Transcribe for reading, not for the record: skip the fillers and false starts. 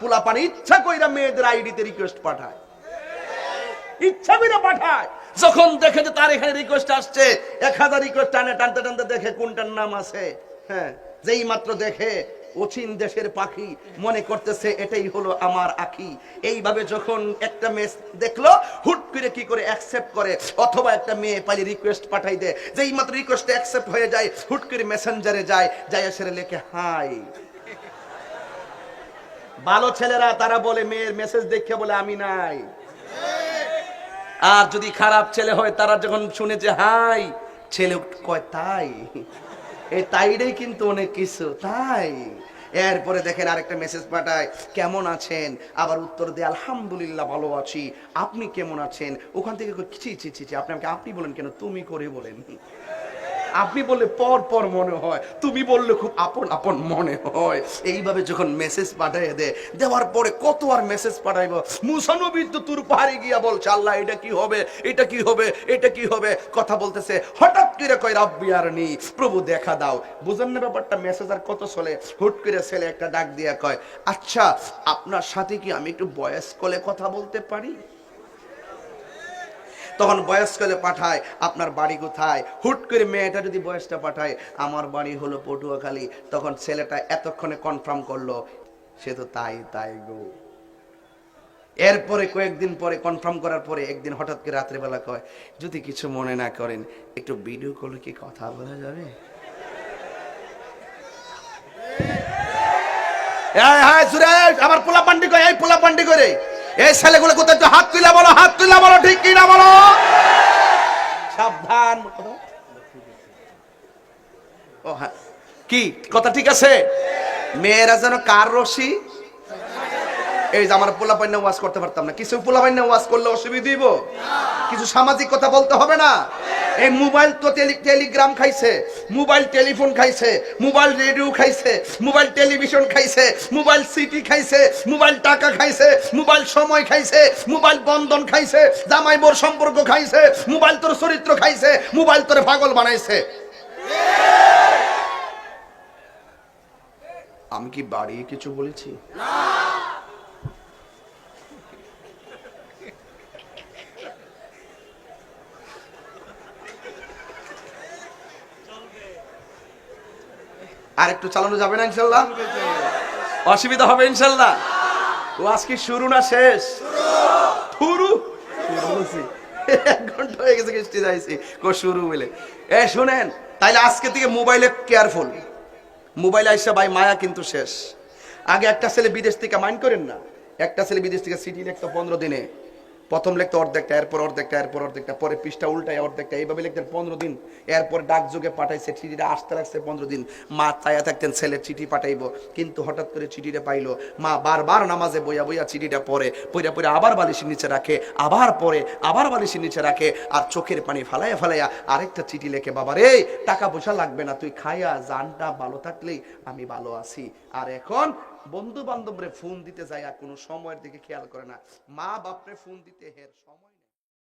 পোলাপান ইচ্ছা কইরা মেয়েদের আইডিতে রিকোয়েস্ট পাঠায়, ইচ্ছা করে পাঠায়। যখন দেখে যে তার এখানে রিকোয়েস্ট আসছে, 1000 রিকোয়েস্ট টানতে টানতে দেখে কোনটার নাম আছে, হ্যাঁ, যেই মাত্র দেখে অচিন দেশের পাখি মনে করতেছে এটাই হলো আমার আখি। এইভাবে যখন একটা মেয়ে দেখলো, হুট করে কি করে অ্যাকসেপ্ট করে, অথবা একটা মেয়ে পাইলে রিকোয়েস্ট পাঠাই দেয়, যেই মাত্র রিকোয়েস্ট অ্যাকসেপ্ট হয়ে যায়, হুট করে মেসেঞ্জারে যায়, যায় এসে লেখে হাই। ভালো ছেলেরা তারা বলে মেয়ের মেসেজ দেখে বলে আমি নাই। আর যদি খারাপ ছেলে হয়, তারা যখন শুনে যে হাই, ছেলে কয় তাই, এই তাইটাই কিন্তু অনেক কিছু, তাই। এরপরে দেখেন আরেকটা মেসেজ পাঠায়, কেমন আছেন, আবার উত্তর দেয় আলহামদুলিল্লাহ ভালো আছি, আপনি কেমন আছেন। ওখান থেকে ছি ছি ছি, আপনি আমাকে আপনি বলেন কেন, তুমি করে বলেন। আপনি বললে পর পর মনে হয়, তুমি বললে খুব আপন আপন মনে হয়। এইভাবে যখন মেসেজ পাঠিয়ে দেয়, দেওয়ার পরে কত আর মেসেজ পাঠাইব। মুসা নবী তো তুর পাহাড়ে গিয়া বলছে আল্লাহ এটা কি হবে, এটা কি হবে, এটা কি হবে, কথা বলতেছে। হঠাৎ করে কয় রাব্বি আরনি, প্রভু দেখা দাও। বুঝেন না ব্যাপারটা, মেসেজ আর কত চলে। হুট করে ছেলে একটা ডাক দিয়া কয়, আচ্ছা আপনার সাথে কি আমি একটু ভয়েস কলে কথা বলতে পারি? তখন বয়স কলে পাঠায় আপনার বাড়ি কোথায়। হুট করে মেয়েটা যদি বয়সটা পাঠায় আমার বাড়ি হলো পটুয়াখালী, তখন ছেলেটা এতক্ষণে কনফার্ম করলো সে তো তাই তাই গো। এরপরে কয়েকদিন পরে কনফার্ম করার পরে একদিন হঠাৎ করে রাত্রেবেলা কয়, যদি কিছু মনে না করেন একটু ভিডিও কলে কি কথা বলা যাবে? আমার পোলা পান্ডি কয়, এই পোলা পান্ডি করে এই ছেলেগুলো কোথায়, একটু হাত তুলা বলো, হাত তুলা বলো, ঠিক কি না বলো, সাবধান। ও হ্যাঁ, কি কথা ঠিক আছে? মেয়েরা যেন কার রশি, এই যে আমার পোলা পান্না ওয়াজ করতে পারতাম না, কিছু পোলা পান্না ওয়াজ করলে অসুবিধা দিব, কিছু সামাজিক কথা বলতে হবে না। এই মোবাইল তো টেলিগ্রাম খাইছে, মোবাইল টেলিফোন খাইছে, মোবাইল রেডিও খাইছে, মোবাইল টেলিভিশন খাইছে, মোবাইল সিটি খাইছে, মোবাইল টাকা খাইছে, মোবাইল সময় খাইছে, মোবাইল বন্ধন খাইছে, জামাই বোর সম্পর্ক খাইছে, মোবাইল তোর চরিত্র খাইছে, মোবাইল তোর পাগল বানাইছে। আমি কি বাড়িয়ে কিছু বলেছি? আর একটু চালানো যাবে না ইনশাল্লাহ? অসুবিধা হবে ইনশাল্লাহ? ও আজকে শুরু না শেষ? শুরু। 1 ঘন্টা হয়ে গেছে কিস্তি যাইছি শুরু বলে। শুনেন, তাইলে আজকে থেকে মোবাইলে কেয়ারফুল। মোবাইল আইসা ভাই মায়া কিন্তু শেষ। আগে একটা ছেলে বিদেশ থেকে মাইন্ড করেন না, একটা ছেলে বিদেশ থেকে সিটি লিখতো 15 দিনে, প্রথম লিখতো অর্ধেকটা, এরপর অর্ধেকটা, এরপর অর্ধেকটা, পরে পৃষ্ঠা উল্টায় অর্ধেকটা, এইভাবে লিখতেন 15 দিন। এরপর ডাক যোগে পাঠাইছে, চিঠিটা আসতে লাগছে 15 দিন। মা চায়া থাকতেন ছেলের চিঠি পাঠাইবো, কিন্তু হঠাৎ করে চিঠিটা পাইলো। মা বারবার নামাজে বইয়া বইয়া চিঠিটা পড়ে, পড়ে পড়ে আবার বালিশের নিচে রাখে, আবার পড়ে, আবার বালিশের নিচে রাখে, আর চোখের পানি ফালাইয়া ফালাইয়া আরেকটা চিঠি লেখে, বাবা রে টাকা পয়সা লাগবে না, তুই খাইয়া জানটা ভালো থাকলেই আমি ভালো আছি। আর এখন বন্ধু বান্ধবরে ফোন দিতে যায় আর কোনো সময়ের দিকে খেয়াল করে না, মা বাপরে ফোন দিতে হের সময়।